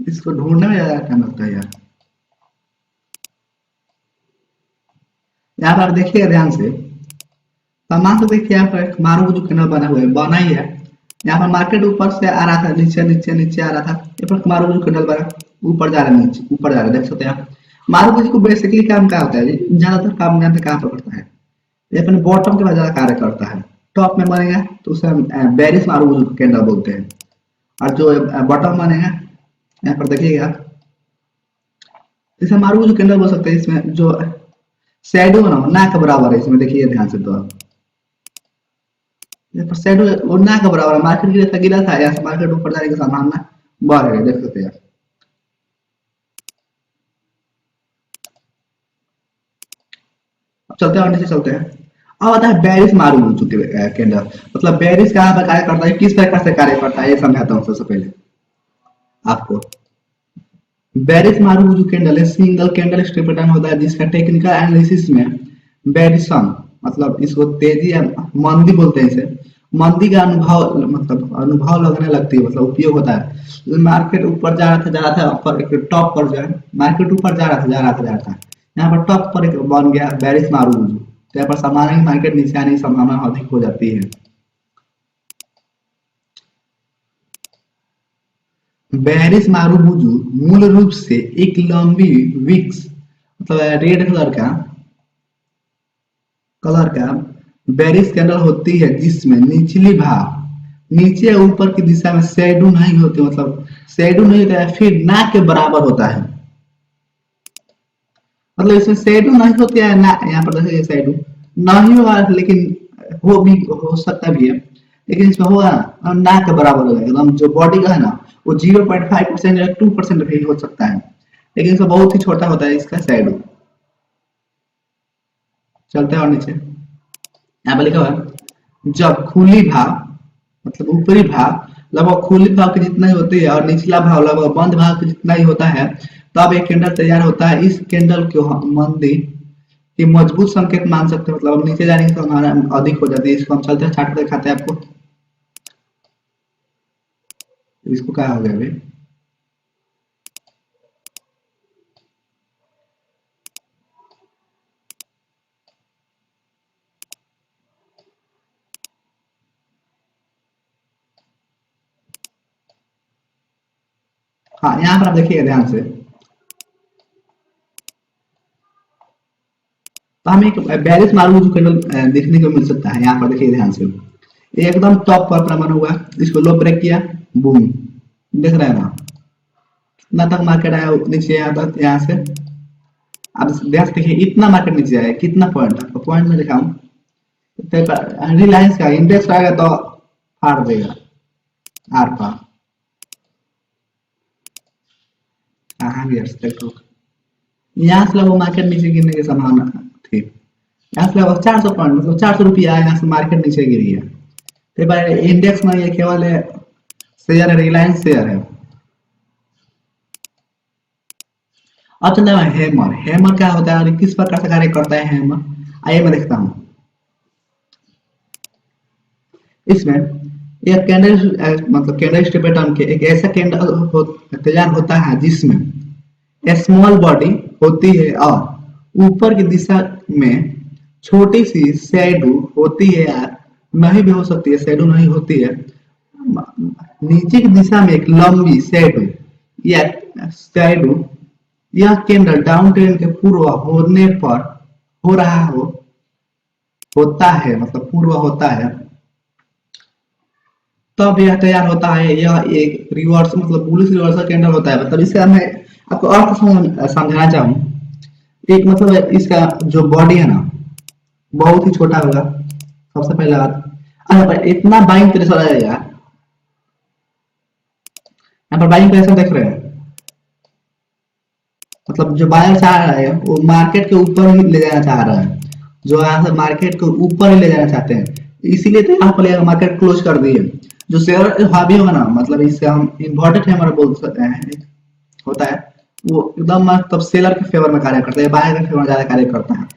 इसको ढूंढने में ज्यादा टाइम लगता है यार। यहाँ पर देखिएगा ध्यान से, सामान तो देखिए यहाँ पर एक मारुबुजु कैंडल बना हुआ है, बना ही है। यहाँ पर मार्केट ऊपर से आ रहा था, नीचे नीचे नीचे आ रहा था, यहाँ पर मारुबुजु कैंडल बना ऊपर जा रहा है, नीचे ऊपर जा रहा है, देख सकते हैं आप। मारुबुजु को बेसिकली काम क्या होता है? ज्यादातर काम जानते कहाँ पर करता है? ये अपने बॉटम के बाद ज्यादा कार्य करता है। टॉप में बनेगा तो उसे हम बेरिश मारुबुजु कैंडल बोलते हैं, और जो बॉटम वन है यहाँ पर देखिएगा आप, इसे मारू जो कैंडल बोल सकते हैं, इसमें जो शेडो ना ना के बराबर है, इसमें देखिए ध्यान से, तो यहाँ पर शेडो वो ना के बराबर है। मार्केट गिरा था, यहाँ से मार्केट ऊपर जाने की संभावना बढ़ रही है, देख सकते हैं। अब चलते हैं और नीचे चलते हैं। अब आता है बेरिश मारू चुके कैंडल, मतलब बेरिश कहाँ पर कार्य करता है, किस प्रकार से कार्य करता है, ये समझाता हूँ सबसे पहले आपको। बेरिश मारू जो कैंडल है, सिंगल कैंडल स्ट्रिप पैटर्न होता है, जिसका टेक्निकल एनालिसिस में बेरिशन, मतलब इसको तेजी या मंदी बोलते हैं, इसे मंदी का अनुभव, मतलब अनुभव लगने लगती है, मतलब उपयोग होता है। मार्केट ऊपर जा रहा था, ऊपर एक टॉप पर जो है, मार्केट ऊपर जा रहा था, यहाँ पर टॉप पर एक बन गया बेरिश मारू, तो यहाँ पर सामान्य ही मार्केट नीचे आने की संभावना अधिक हो जाती है। बेरिश मारूबुजू मूल रूप से एक लंबी विक्स, मतलब रेड कलर का बेरिश कैंडल होती है, जिसमें निचली भाग नीचे या ऊपर की दिशा में शैडो नहीं होती, मतलब शैडो नहीं होता है, फिर ना के बराबर होता है, मतलब इसमें शैडो नहीं होती है ना, यहाँ पर देखिए शैडो नहीं होगा, लेकिन हो भी हो सकता भी है, लेकिन इसमें होगा ना, ना के बराबर हो जाएगा एकदम। जो बॉडी का है ना, वो 0.5% या 2% भी हो सकता है, लेकिन इसमें बहुत ही छोटा होता है इसका शैडो। चलते हैं और नीचे, यहाँ पर लिखा हुआ है, जब खुली भाग, मतलब ऊपरी भाग लगभग खुली भाग के जितना ही होती है और निचला भाग लगभग बंद भाग के जितना ही होता है, तब एक कैंडल तैयार होता है। इस कैंडल को हम मंदी की मजबूत संकेत मान सकते हैं, मतलब नीचे जाने की संभावना अधिक हो जाती है। इसको हम चलते हैं चार्ट पर दिखाते हैं आपको, इसको क्या हो गया अभी। हाँ, यहाँ पर आप देखिएगा ध्यान से, तो हमें एक बैरिस मार्बल जो कैंडल देखने को मिल सकता है। यहाँ पर देखिए ध्यान से, ये एकदम टॉप पर अपना बना हुआ है, इसको लो ब्रेक किया, बूम, देख रहे हैं ना, कितना तक मार्केट आया नीचे, यहाँ तक, यहाँ से अब ध्यान से देखिए, इतना मार्केट नीचे आया, कितना पॉइंट, आपको पॉइंट में दिखाऊं, रिलायंस का इंडेक्स आएगा तो फाड़ देगा आर पार। हाँ भी देखो, यहाँ से लगभग मार्केट नीचे गिरने की संभावना थी, यहाँ से लगभग 400 पॉइंट, मतलब 400 रुपया आया, यहाँ से मार्केट नीचे गिरी है। तो भाई इंडेक्स में ये केवल शेयर है, रिलायंस शेयर है। अब चलते हैं हैमर। हैमर क्या होता है और किस प्रकार से कार्य करता है हैमर, आइए मैं देखता हूँ। इसमें एक कैंडल, मतलब कैंडल स्टिक पैटर्न के एक ऐसा कैंडल तैयार होता है, जिसमें स्मॉल बॉडी होती है और ऊपर की दिशा में छोटी सी शैडो होती है, या नहीं भी हो सकती है, शैडो नहीं होती है, नीचे की दिशा में एक लंबी शैडो या शैडो। यह कैंडल डाउन ट्रेंड के पूर्व होने पर हो रहा होता है, मतलब पूर्व होता है, तब यह तैयार होता है। यह एक रिवर्स, मतलब बुलिश रिवर्सल कैंडल होता है, मतलब इसका मैं आपको अर्थ समझाना चाहूँ। एक मतलब इसका जो बॉडी है ना, बहुत ही छोटा होगा, सबसे पहले बात। अच्छा, पर इतना बाइंग प्रेशर आएगा, यहाँ पर बाइंग प्रेशर देख रहे हैं, मतलब जो बायर चाह रहा है वो मार्केट के ऊपर ही ले जाना चाह रहा है, जो यहाँ से मार्केट को ऊपर ही ले जाना चाहते हैं, इसीलिए तो यहाँ पर मार्केट क्लोज कर दिए। जो शेयर हावी होगा ना, मतलब इससे हम इन्वर्टेड हैमर बोल सकते हैं, होता है, वो एकदम मतलब सेलर के फेवर में कार्य करता है, बायर के फेवर में ज्यादा कार्य करता है।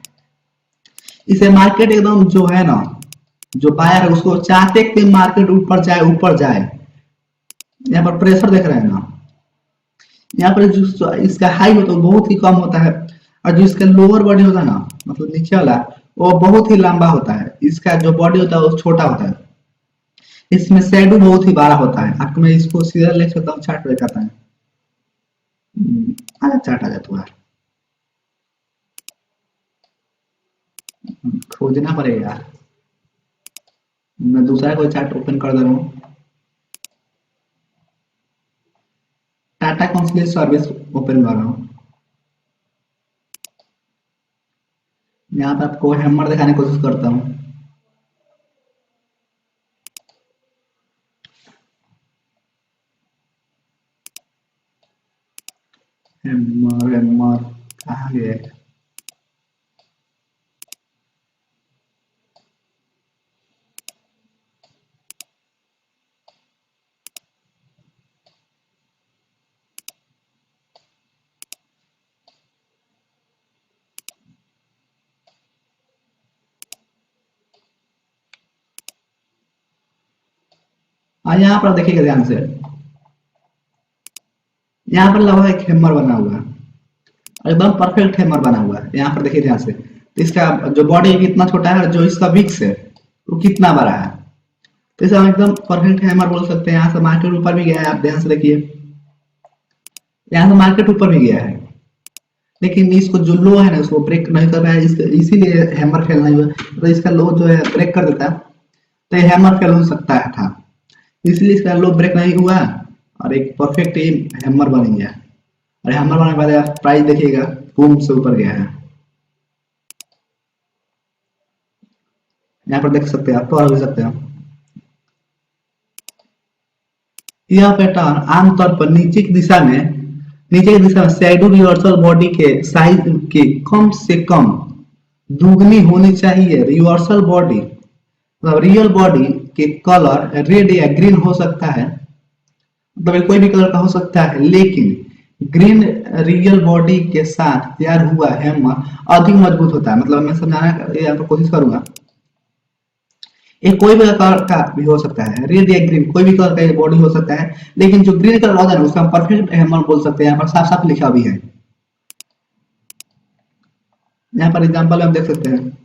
इसे मार्केट एकदम जो है ना, जो बायर है उसको चाहते कि मार्केट ऊपर जाए, ऊपर जाए। यहाँ पर प्रेशर देख रहे हैं ना, यहाँ पर जो इसका हाई होता है वो बहुत ही कम होता है, और जो इसका लोअर बॉडी होता है ना, मतलब नीचे वाला, वो बहुत ही लंबा होता है। इसका जो बॉडी होता है वो छोटा होता है, इसमें शेडो बहुत ही बड़ा होता है। आपको मैं इसको सीधा ले सकता हूँ, चार्ट दिखाता है, आजा चार्ट आ जाए थोड़ा, खोजना पड़ेगा यार, मैं दूसरा कोई चार्ट ओपन कर दे रहा हूँ। मंथली सर्विस ओपन कर रहा हूँ। यहाँ पे आपको हैमर दिखाने की कोशिश करता हूँ। हैमर हैमर कहाँ गए? यहाँ पर देखिएगा ध्यान से, यहाँ पर लगा एक हैमर बना हुआ है, एकदम परफेक्ट हैमर बना हुआ है। यहाँ पर देखिए ध्यान से, तो इसका जो बॉडी कितना छोटा है और जो इसका विक्स है वो कितना बड़ा है, तो इसे हम एकदम परफेक्ट हैमर बोल सकते हैं। यहाँ से मार्केट ऊपर भी गया है, आप ध्यान से देखिए, यहाँ से मार्केट ऊपर भी गया है, लेकिन इसको जो लो है ना उसको ब्रेक नहीं कर रहा है, इसीलिए हैमर फेल नहीं हुआ। तो इसका लो जो है ब्रेक कर देता तो ये हैमर फेल हो सकता है था, इसलिए इसका लो ब्रेक नहीं हुआ और एक परफेक्ट हैमर बन गया। और हैमर बनने के बाद आप प्राइस देखिएगा, बूम से ऊपर गया है। यहाँ पर देख सकते हैं आप, तो भी सकते हैं। यह पैटर्न आमतौर पर नीचे की दिशा में शैडो रिवर्सल बॉडी के साइज के कम से कम दुगनी होनी चाहिए। रिवर्सल बॉडी मतलब रियल बॉडी के कलर रेड या ग्रीन हो सकता है, मतलब कोई भी कलर का हो सकता है, लेकिन ग्रीन रियल बॉडी के साथ तैयार हुआ हैमर अधिक मजबूत होता है। मतलब मैं समझाने यहाँ पर कोशिश करूंगा, ये कोई भी कलर का भी हो सकता है, रेड या ग्रीन कोई भी कलर का बॉडी हो सकता है, लेकिन जो ग्रीन कलर होता है उसका हम परफेक्ट हैमर बोल सकते हैं। यहाँ पर साफ साफ लिखा भी है, यहाँ पर एग्जांपल हम देख सकते हैं।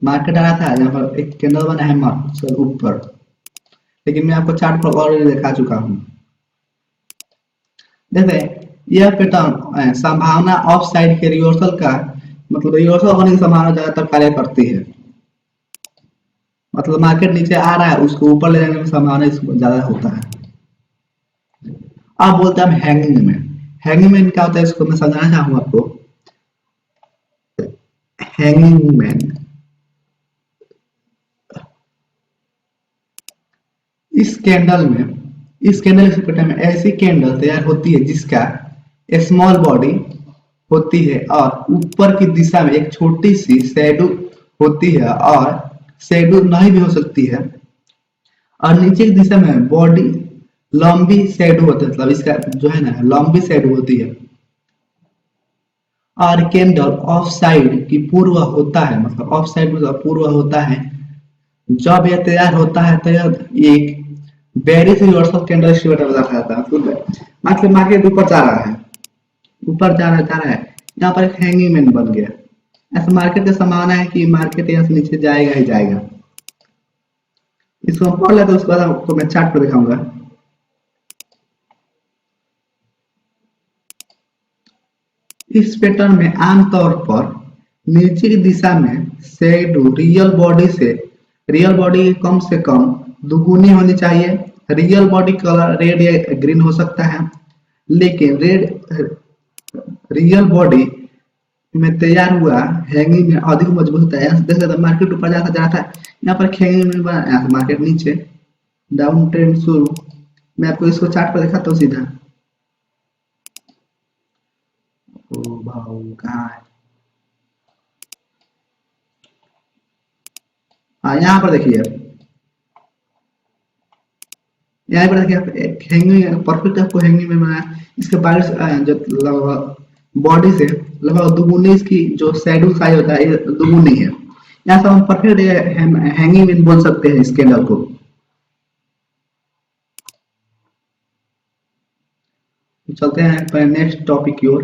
मार्केट आ रहा था, यहाँ पर एक कैंडल बना हैमर सर ऊपर, लेकिन मैं आपको चार्ट पर ऑलरेडी दिखा चुका हूँ। देखते यह पैटर्न संभावना ऑफ साइड के रिवर्सल का मतलब रिवर्सल होने की संभावना ज्यादातर कार्य करती है। मतलब मार्केट नीचे आ रहा है, उसको ऊपर ले जाने में संभावना ज्यादा होता है। अब बोलते हैं हैंगिंग मैन। हैंगिंग मैन क्या होता है, इसको मैं समझाना चाहूंगा आपको। हैंगिंग मैन इस कैंडल में ऐसी कैंडल तैयार होती है जिसका स्मॉल बॉडी होती है और ऊपर की दिशा में एक छोटी सी शैडो होती है, और शैडो नहीं भी हो सकती है, और नीचे की दिशा में बॉडी लंबी शैडो होती है, मतलब इसका जो है ना लंबी शैडो होती है, और कैंडल ऑफ साइड की पूर्व होता है। मतलब ऑफ साइड मतलब पूर्व होता है। जब यह तैयार होता है तो यह एक बेरिश रिवर्सल कैंडल स्टिक बताता है। मतलब मार्केट ऊपर जा रहा है, ऊपर जा रहा है, यहाँ पर एक हैंगिंग मैन बन गया। ऐसा मार्केट का संभावना है कि मार्केट यहाँ से नीचे जाएगा ही जाएगा। इसको हम पढ़ लेते हैं, उसके बाद आपको मैं चार्ट पर दिखाऊंगा। इस पैटर्न में आमतौर पर नीचे की दिशा में शैडो रियल बॉडी कम से कम दुगुनी होनी चाहिए। रियल बॉडी कलर रेड या ग्रीन हो सकता है, लेकिन रियल बॉडी में तैयार हुआ हैंगिंग में अधिक मजबूत होता है। देख सकते मार्केट ऊपर जाता है, यहाँ पर हैंगिंग में बना, मार्केट नीचे डाउन ट्रेंड शुरू। मैं आपको इसको चार्ट पर दिखाता हूँ सीधा। ओ भाव कहाँ है? हाँ यहाँ पर देखिए, यहाँ पर देखिए हैंगिंग परफेक्ट आपको हैंगिंग में बनाया। इसके बारिश जो बॉडी से लगभग दुगुनी इसकी जो शैडो साइज होता है ये दुगुनी है। यहाँ से हम परफेक्ट हैंगिंग में बोल सकते हैं इस कैंडल को। चलते हैं नेक्स्ट टॉपिक की ओर।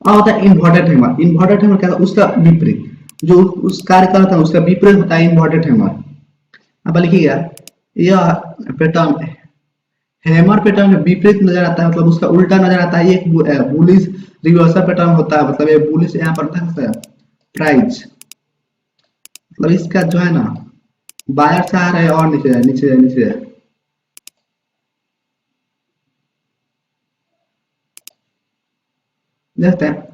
होता है इन्वर्टेड हैमर। इन्वर्टेड हैमर क्या होता है, उसका विपरीत, जो उस कार्य करता है उसका विपरीत होता है इन्वर्टेड हैमर। अब लिखिएगा, यह पैटर्न हैमर पैटर्न में विपरीत नजर आता है, मतलब उसका उल्टा नजर आता है। ये बुलिश रिवर्सल पैटर्न होता है, मतलब ये बुलिश यहाँ पर था प्राइस, मतलब इसका जो है ना बायर से आ रहा है और नीचे जाए नीचे जाए नीचे जाए। देखते हैं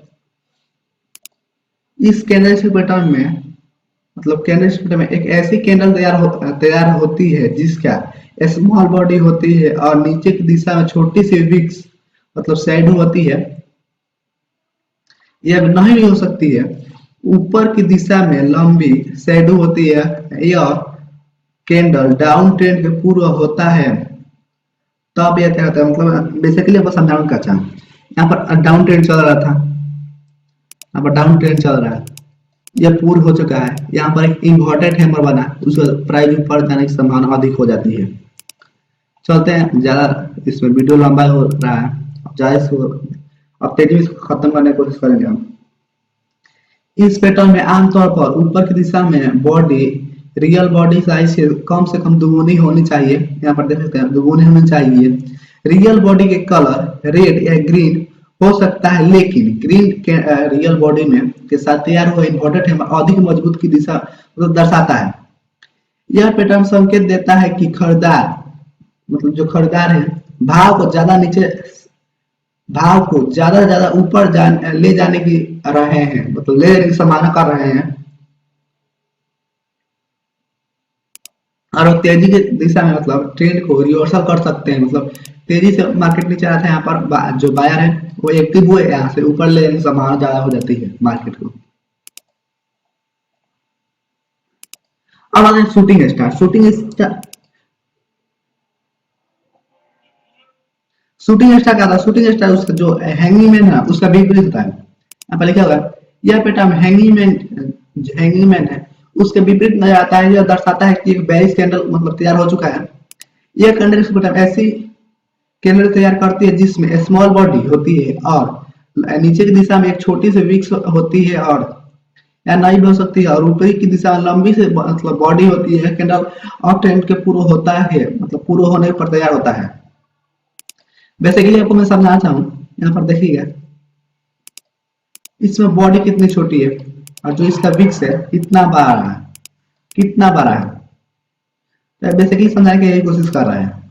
इस कैंडलस्टिक पैटर्न में, मतलब कैंडलस्टिक पैटर्न में एक ऐसी कैंडल तैयार होती है जिसका स्मॉल बॉडी होती है और नीचे की दिशा में छोटी सी विक्स मतलब शैडो होती है। यह नहीं भी हो सकती है, ऊपर की दिशा में लंबी शैडो होती है। यह कैंडल डाउन ट्रेंड के पूर्व होता है। तब यह क्या होता है, मतलब बेसिकली आपको समझाना क्या चाहूँ, यहाँ पर डाउन ट्रेंड चल रहा था, यहाँ पर डाउन ट्रेंड चल रहा है, यह पूर्ण हो चुका है, यहाँ पर एक इन्वर्टेड हैमर बना, उसका प्राइस ऊपर जाने की संभावना अधिक हो जाती है। चलते हैं, ज्यादा इसमें वीडियो लंबा हो रहा है, अब तेजी में खत्म करने की कोशिश करेंगे हम। इस पैटर्न में आमतौर पर ऊपर की दिशा में बॉडी रियल बॉडी साइज से कम दुगुनी होनी चाहिए। यहाँ पर देख सकते हैं दुगुनी होनी चाहिए। रियल बॉडी के कलर रेड या ग्रीन हो सकता है, लेकिन ग्रीन के रियल बॉडी में के साथ तैयार हुआ इन्वर्टेड हैमर अधिक मजबूत की दिशा मतलब दर्शाता है। यह पैटर्न संकेत देता है कि खरीदार मतलब जो खरीदार है भाव को ज्यादा ऊपर ले जाने की रहे हैं, मतलब ले जाने की संभावना कर रहे हैं, और वो तेजी की दिशा में मतलब ट्रेंड को रिवर्सल कर सकते हैं। मतलब तेजी से मार्केट नीचे आता है, यहाँ पर जो बायर है वो एक्टिव हुए, यहाँ से ऊपर ले जाने की संभावना ज्यादा हो जाती है मार्केट को। अब आते हैं शूटिंग स्टार। शूटिंग स्टार क्या था, शूटिंग स्टार उसका जो हैंगिंग मैन है उसका विपरीत होता है। यहाँ पर लिखा होगा यह पैटर्न हैंगिंग मैन है उसके विपरीत नजर आता है। यह दर्शाता है कि एक बेरिश कैंडल मतलब तैयार हो चुका है। यह कैंडल ऐसी कैंडल तैयार करती है जिसमें स्मॉल बॉडी होती है और नीचे की दिशा में एक छोटी सी विक्स होती है, और या नहीं भी हो सकती है, और ऊपरी की दिशा में लंबी से मतलब बॉडी होती है। कैंडल अप ट्रेंड के पूर्व होता है, मतलब पूर्व होने पर तैयार होता है। बेसिकली आपको मैं समझाना चाहूँ, यहाँ पर देखिएगा इसमें बॉडी कितनी छोटी है और जो इसका विक्स है कितना बड़ा है। तो बेसिकली समझाने की यही कोशिश कर रहा है।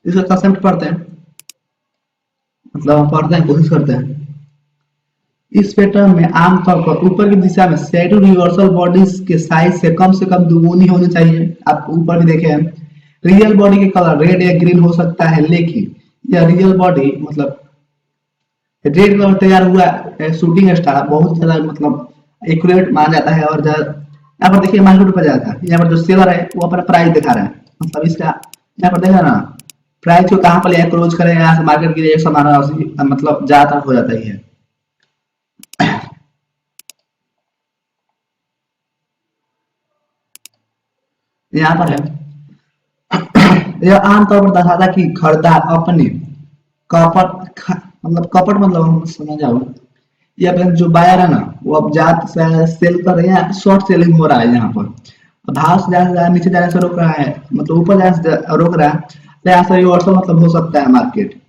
इसका कंसेप्ट पढ़ते हैं, मतलब हम पढ़ते हैं, कोशिश करते हैं। इस पैटर्न में आमतौर पर ऊपर की दिशा में शैडो रिवर्सल बॉडीज के साइज से कम दुगुनी होनी चाहिए। आप ऊपर भी देखे हैं, रियल बॉडी के कलर रेड या ग्रीन हो सकता है, लेकिन यह रियल बॉडी मतलब रेड कलर तैयार हुआ शूटिंग स्टार बहुत ज्यादा मतलब एक्यूरेट माना जाता है। और यहाँ पर देखिए मार्केट पर जाता है, यहाँ पर जो सेलर है वो अपना प्राइस दिखा रहा है, मतलब इसका यहाँ पर देखा ना प्राइस को कहाँ पर क्लोज करें, यहाँ से मार्केट की संभावना मतलब ज्यादा हो जाता ही है। यहाँ पर है यह आमतौर पर दर्शाता कि खरीदार अपने कपट मतलब हम समझ जाओ, या फिर जो बायर है ना वो अब ज्यादा सेल कर रहे हैं, शॉर्ट सेलिंग हो रहा है। यहाँ पर भाव से ज्यादा नीचे जाने से रोक रहा है, मतलब ऊपर जाने से रोक रहा है, तो यहाँ से रिवर्सल मतलब हो सकता है मार्केट।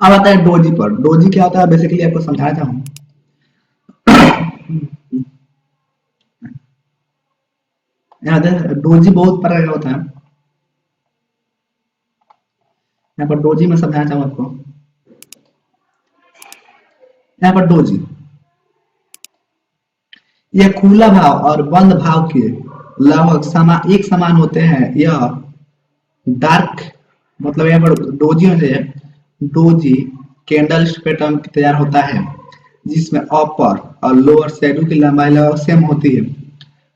अब आता है डोजी पर। डोजी क्या होता है बेसिकली आपको समझाना चाहूँ। यहाँ डोजी बहुत प्रकार का होता है, यहाँ पर डोजी में समझाना चाहूँ आपको। यहाँ पर डोजी यह खुला भाव और बंद भाव के लगभग एक समान होते हैं। यह डार्क मतलब यहाँ पर डोजी में से डोजी कैंडल पैटर्न तैयार होता है जिसमें अपर और लोअर शैडो की लंबाई लगभग सेम होती है।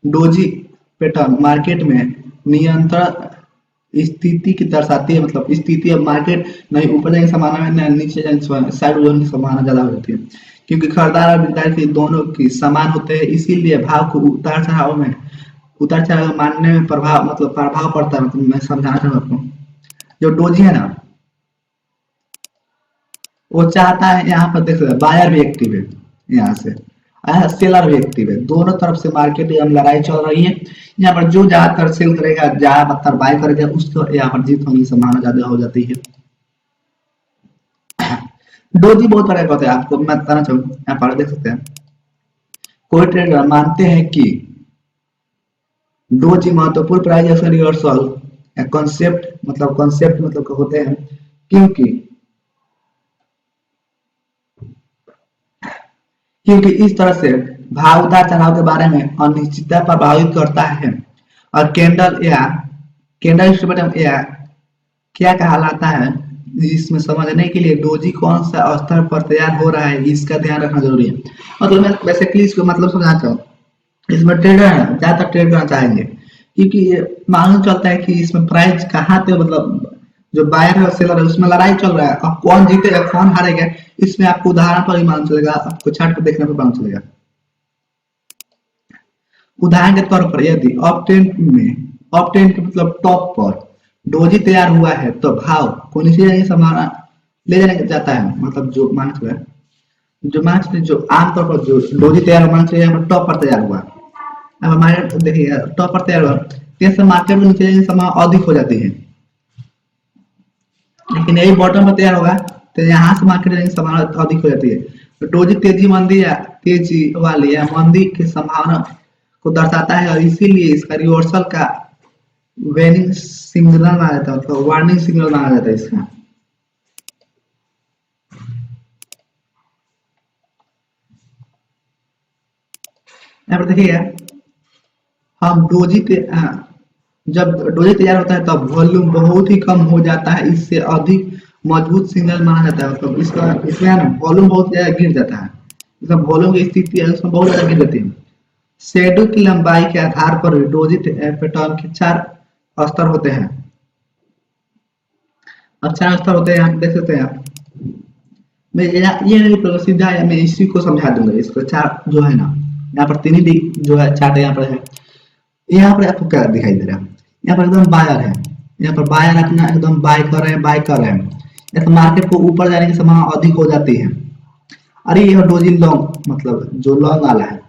डोजी पैटर्न मार्केट में नियंत्रण स्थिति की दर्शाती है, मतलब स्थिति अब मार्केट नहीं ऊपर जाने की संभावना है न नीचे जाने की साइड होने की संभावना ज्यादा होती है, क्योंकि खरीदार और बिकदार की दोनों की समान होते हैं। इसीलिए भाव को उतार चढ़ाव मानने में प्रभाव पड़ता है। मतलब मैं समझाना चाहूँ आपको, जो डोजी है ना वो चाहता है, यहाँ पर देख सकते बायर भी एक्टिव है, यहाँ से सेलर भी एक्टिव है, दोनों तरफ से मार्केट में लड़ाई चल रही है। यहाँ पर जो ज्यादातर सेल करेगा ज्यादातर बाय करेगा उसको यहाँ पर जीत होने की संभावना ज्यादा हो जाती है। डोजी बहुत तरह का होता है, आपको मैं बताना चाहूँ, यहाँ पर देख सकते हैं कोई ट्रेडर मानते हैं कि डोजी महत्वपूर्ण प्राइजेशन रिवर्सल कॉन्सेप्ट मतलब होते हैं, क्योंकि क्योंकि इस तरह से भाव उतार चढ़ाव के बारे में अनिश्चितता प्रभावित करता है। और कैंडल इंस्ट्रूमेंट या क्या कहलाता है, इसमें समझने के लिए डोजी कौन सा स्तर पर तैयार हो रहा है इसका ध्यान रखना जरूरी है। मतलब मैं बेसिकली इसको मतलब समझना चाहूँ, इसमें ट्रेडर है ज्यादातर ट्रेड करना चाहेंगे, क्योंकि ये मालूम चलता है कि इसमें प्राइस कहाँ पे मतलब जो बायर है और सेलर है उसमें लड़ाई चल रहा है, अब कौन जीतेगा कौन हारेगा इसमें आपको उदाहरण पर ही मालूम चलेगा, आपको चार्ट पर देखने पर मालूम चलेगा। उदाहरण के तौर पर यदि अप ट्रेंड के मतलब टॉप पर डोजी तैयार हुआ है तो भाव को नीचे जाने की संभावना ले जाने जाता है। मतलब जो मान चले जो आमतौर पर जो डोजी तैयार मान चले टॉप पर तैयार हुआ, अब हमारे देखिए टॉप पर तैयार हुआ तो मार्केट में नीचे जाने की संभावना अधिक हो जाती है, लेकिन यही बॉटम पर तैयार होगा तो यहाँ से मार्केट जाने की संभावना अधिक हो जाती है। तो डोजी तेजी मंदी या तेजी वाली या मंदी की संभावना को दर्शाता है और इसीलिए इसका रिवर्सल का वेनिंग सिग्नल माना जाता है, मतलब वार्निंग सिग्नल माना जाता है इसका। यहाँ पर देखिए हम जब डोजी तैयार होता है तब वॉल्यूम बहुत ही कम हो जाता है, इससे अधिक मजबूत सिग्नल माना जाता है। मतलब इसमें ना वॉल्यूम बहुत ज्यादा गिर जाता है, मतलब वॉल्यूम की स्थिति है उसमें बहुत ज्यादा गिर जाती है। शेडो की लंबाई के आधार पर डोजी पैटर्न के 4 स्तर होते हैं। अब 4 स्तर होते हैं, यहाँ देख सकते हैं आप। ये नहीं सीधा है, मैं इसी को समझा दूंगा। इसको 4 जो है ना यहाँ पर 3 ही जो है चार्ट यहाँ पर है। यहाँ पर आपको क्या दिखाई दे रहा है, यहाँ पर एकदम बायर है, यहाँ पर बायर अपना एकदम बाय कर रहे हैं, ऐसे मार्केट को ऊपर जाने की संभावना अधिक हो जाती है। अरे ये डोजी लॉन्ग मतलब जो लॉन्ग वाला है,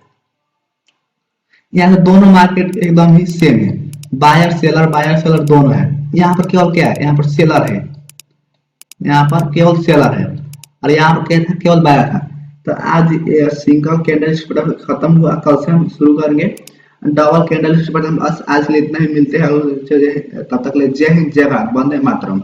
यहाँ से दोनों मार्केट एकदम ही सेम है, बायर सेलर दोनों है। यहाँ पर केवल क्या है, यहाँ पर सेलर है, यहाँ पर केवल सेलर है और यहाँ पर क्या था केवल बायर था। तो आज सिंगल कैंडल खत्म हुआ, कल से हम शुरू करेंगे डबल कैंडल। आज के लिए इतना ही, मिलते हैं तब तक ले जय हिंद जय भारत, वंदे मातरम।